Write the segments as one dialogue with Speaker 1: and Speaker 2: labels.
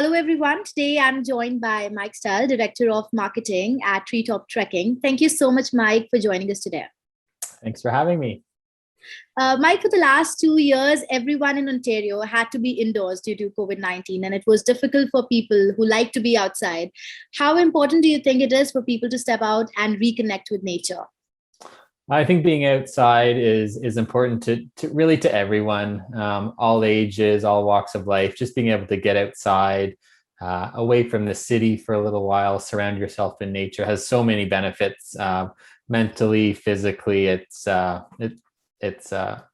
Speaker 1: Hello, everyone. Today I'm joined by Mike Stahl, Director of Marketing at Treetop Trekking. Thank you so much, Mike, for joining us today.
Speaker 2: Thanks for having me.
Speaker 1: Mike, for the last 2 years, everyone in Ontario had to be indoors due to COVID-19, and it was difficult for people who like to be outside. How important do you think it is for people to step out and reconnect with nature?
Speaker 2: I think being outside is important to everyone, all ages, all walks of life. Just being able to get outside, away from the city for a little while, surround yourself in nature has so many benefits, mentally, physically. It's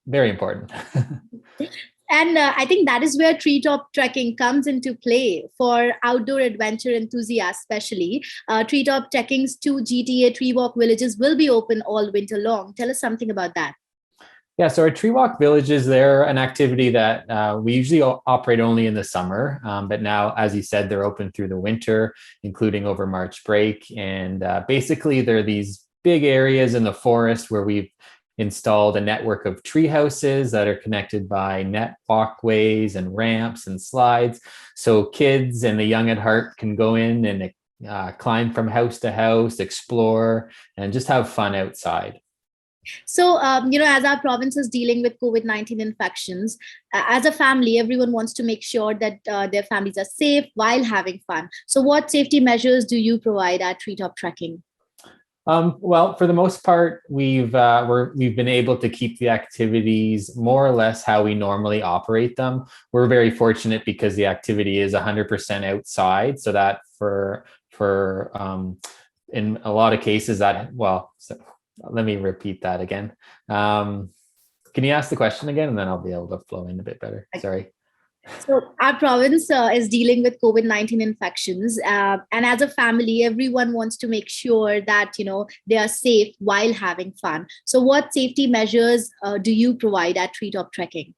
Speaker 2: very important.
Speaker 1: And I think that is where treetop trekking comes into play for outdoor adventure enthusiasts, especially. Treetop trekking's two GTA tree walk villages will be open all winter long. Tell us something about that.
Speaker 2: Yeah, so our tree walk villages, they're an activity that we usually operate only in the summer. But now, as you said, they're open through the winter, including over March break. And basically, they're these big areas in the forest where we've installed a network of tree houses that are connected by net walkways and ramps and slides. So kids and the young at heart can go in and climb from house to house, explore, and just have fun outside.
Speaker 1: So, as our province is dealing with COVID-19 infections, as a family, everyone wants to make sure that their families are safe while having fun. So, what safety measures do you provide at Treetop Trekking?
Speaker 2: Well, for the most part, we've been able to keep the activities more or less how we normally operate them. We're very fortunate because the activity is 100% outside, so that for in a lot of cases let me repeat that again. Can you ask the question again, and then I'll be able to flow in a bit better? Sorry.
Speaker 1: So our province is dealing with COVID-19 infections, and as a family, everyone wants to make sure that they are safe while having fun. So, what safety measures do you provide at Treetop Trekking?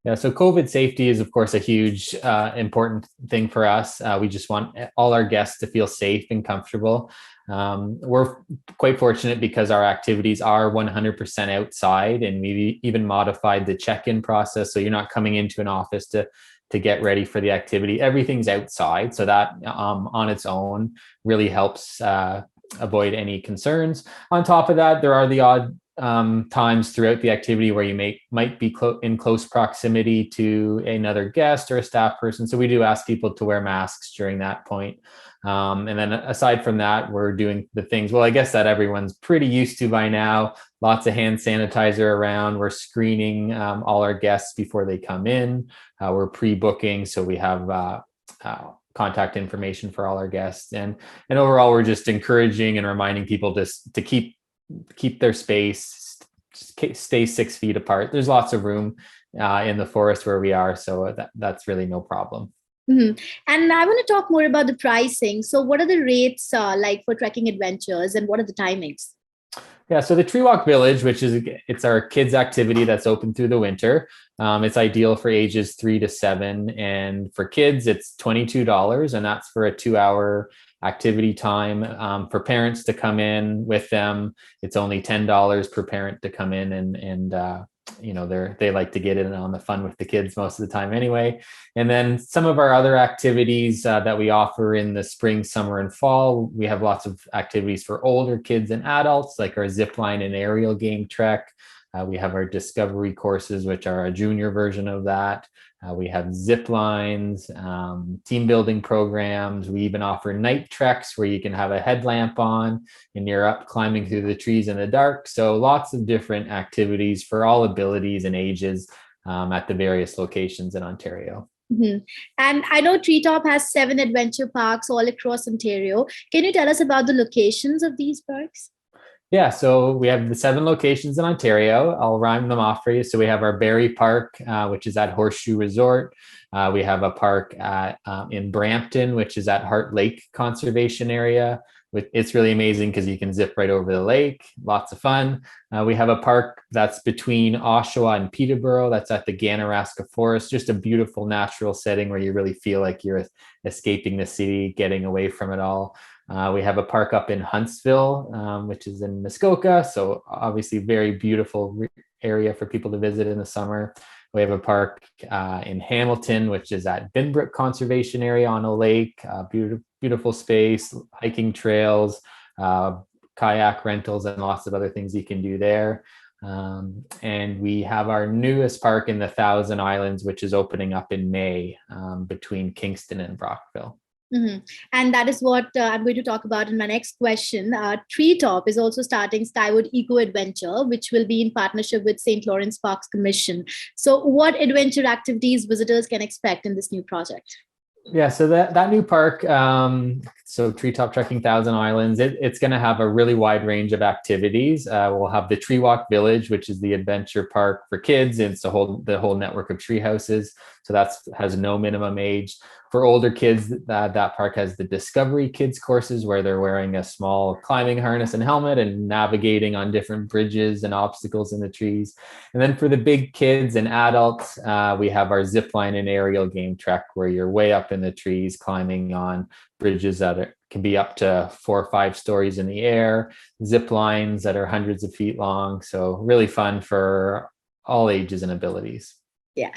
Speaker 2: Yeah, so COVID safety is, of course, a huge, important thing for us. We just want all our guests to feel safe and comfortable. We're quite fortunate because our activities are 100% outside, and we've even modified the check-in process. So you're not coming into an office to get ready for the activity. Everything's outside. So that on its own really helps avoid any concerns. On top of that, there are the odd times throughout the activity where you might be in close proximity to another guest or a staff person. So we do ask people to wear masks during that point. And then aside from that, we're doing the things, well, I guess that everyone's pretty used to by now. Lots of hand sanitizer around. We're screening all our guests before they come in. We're pre-booking, so we have contact information for all our guests. And overall, we're just encouraging and reminding people to keep their space, stay 6 feet apart. There's lots of room in the forest where we are, so that's really no problem.
Speaker 1: Mm-hmm. And I want to talk more about the pricing. So, what are the rates like for trekking adventures, and what are the timings?
Speaker 2: Yeah, so the Tree Walk Village, it's our kids' activity that's open through the winter. It's ideal for ages 3 to 7, and for kids, it's $22, and that's for a 2-hour activity time. For parents to come in with them, it's only $10 per parent to come in, and they like to get in on the fun with the kids most of the time anyway. And then some of our other activities that we offer in the spring, summer, and fall, we have lots of activities for older kids and adults, like our zip line and aerial game trek. We have our discovery courses, which are a junior version of that. We have zip lines, team building programs. We even offer night treks where you can have a headlamp on and you're up climbing through the trees in the dark. So lots of different activities for all abilities and ages at the various locations in Ontario.
Speaker 1: Mm-hmm. And I know Treetop has 7 adventure parks all across Ontario. Can you tell us about the locations of these parks?
Speaker 2: Yeah, so we have the 7 locations in Ontario. I'll rhyme them off for you. So we have our Barrie Park, which is at Horseshoe Resort. We have a park in Brampton, which is at Heart Lake Conservation Area. It's really amazing because you can zip right over the lake. Lots of fun. We have a park that's between Oshawa and Peterborough. That's at the Ganaraska Forest. Just a beautiful natural setting where you really feel like you're escaping the city, getting away from it all. We have a park up in Huntsville, which is in Muskoka. So obviously very beautiful area for people to visit in the summer. We have a park in Hamilton, which is at Binbrook Conservation Area on a lake. Beautiful space, hiking trails, kayak rentals, and lots of other things you can do there. And we have our newest park in the Thousand Islands, which is opening up in May, between Kingston and Brockville.
Speaker 1: Mm-hmm. And that is what I'm going to talk about in my next question. Treetop is also starting Skywood Eco Adventure, which will be in partnership with St. Lawrence Parks Commission. So what adventure activities visitors can expect in this new project?
Speaker 2: Yeah, so that new park, so Treetop Trekking Thousand Islands, it's going to have a really wide range of activities. We'll have the Tree Walk Village, which is the adventure park for kids. It's the whole network of tree houses. So that has no minimum age. For older kids, that park has the Discovery Kids courses, where they're wearing a small climbing harness and helmet and navigating on different bridges and obstacles in the trees. And then for the big kids and adults, we have our zip line and aerial game trek, where you're way up in the trees climbing on bridges that can be up to 4 or 5 stories in the air, zip lines that are hundreds of feet long. So really fun for all ages and abilities.
Speaker 1: Yeah.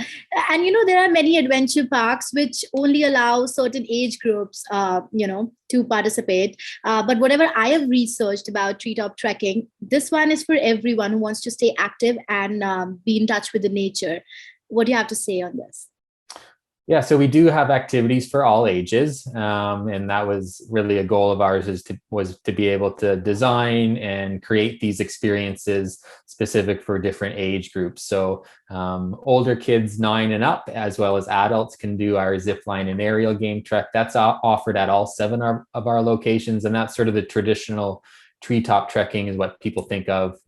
Speaker 1: And, there are many adventure parks which only allow certain age groups, to participate. But whatever I have researched about treetop trekking, this one is for everyone who wants to stay active and be in touch with the nature. What do you have to say on this?
Speaker 2: Yeah, so we do have activities for all ages, and that was really a goal of ours, was to be able to design and create these experiences specific for different age groups. So older kids 9 and up, as well as adults, can do our zip line and aerial game trek. That's offered at all 7 of our locations, and that's sort of the traditional treetop trekking is what people think of,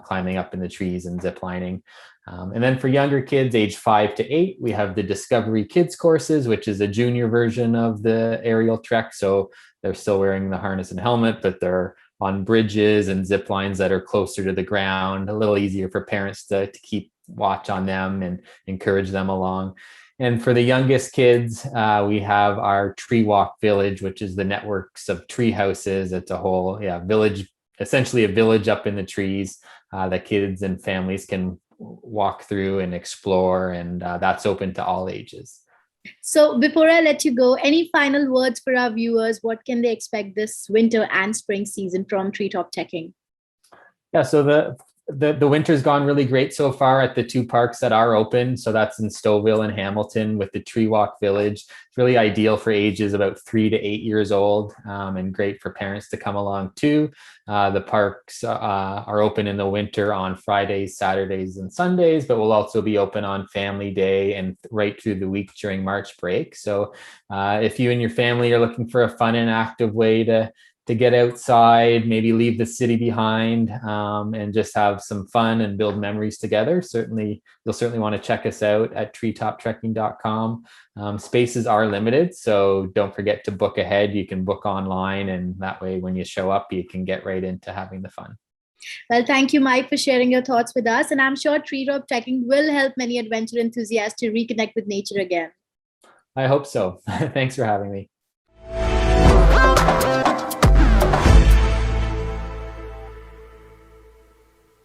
Speaker 2: climbing up in the trees and zip lining. And then for younger kids, age 5 to 8, we have the Discovery Kids courses, which is a junior version of the aerial trek. So they're still wearing the harness and helmet, but they're on bridges and zip lines that are closer to the ground, a little easier for parents to keep watch on them and encourage them along. And for the youngest kids, we have our Tree Walk Village, which is the networks of tree houses. It's a whole village, essentially a village up in the trees that kids and families can walk through and explore, and that's open to all ages.
Speaker 1: So before I let you go, any final words for our viewers? What can they expect this winter and spring season from treetop trekking?
Speaker 2: Yeah, so the winter's gone really great so far at the 2 parks that are open. So that's in Stouffville and Hamilton with the Tree Walk Village. It's really ideal for ages about 3 to 8 years old, and great for parents to come along too. The parks are open in the winter on Fridays, Saturdays, and Sundays, but will also be open on Family Day and right through the week during March break. So if you and your family are looking for a fun and active way to get outside, maybe leave the city behind, and just have some fun and build memories together, you'll certainly want to check us out at treetoptrekking.com. Spaces are limited, so don't forget to book ahead. You can book online, and that way when you show up, you can get right into having the fun.
Speaker 1: Well, thank you, Mike, for sharing your thoughts with us. And I'm sure treetop trekking will help many adventure enthusiasts to reconnect with nature again.
Speaker 2: I hope so. Thanks for having me.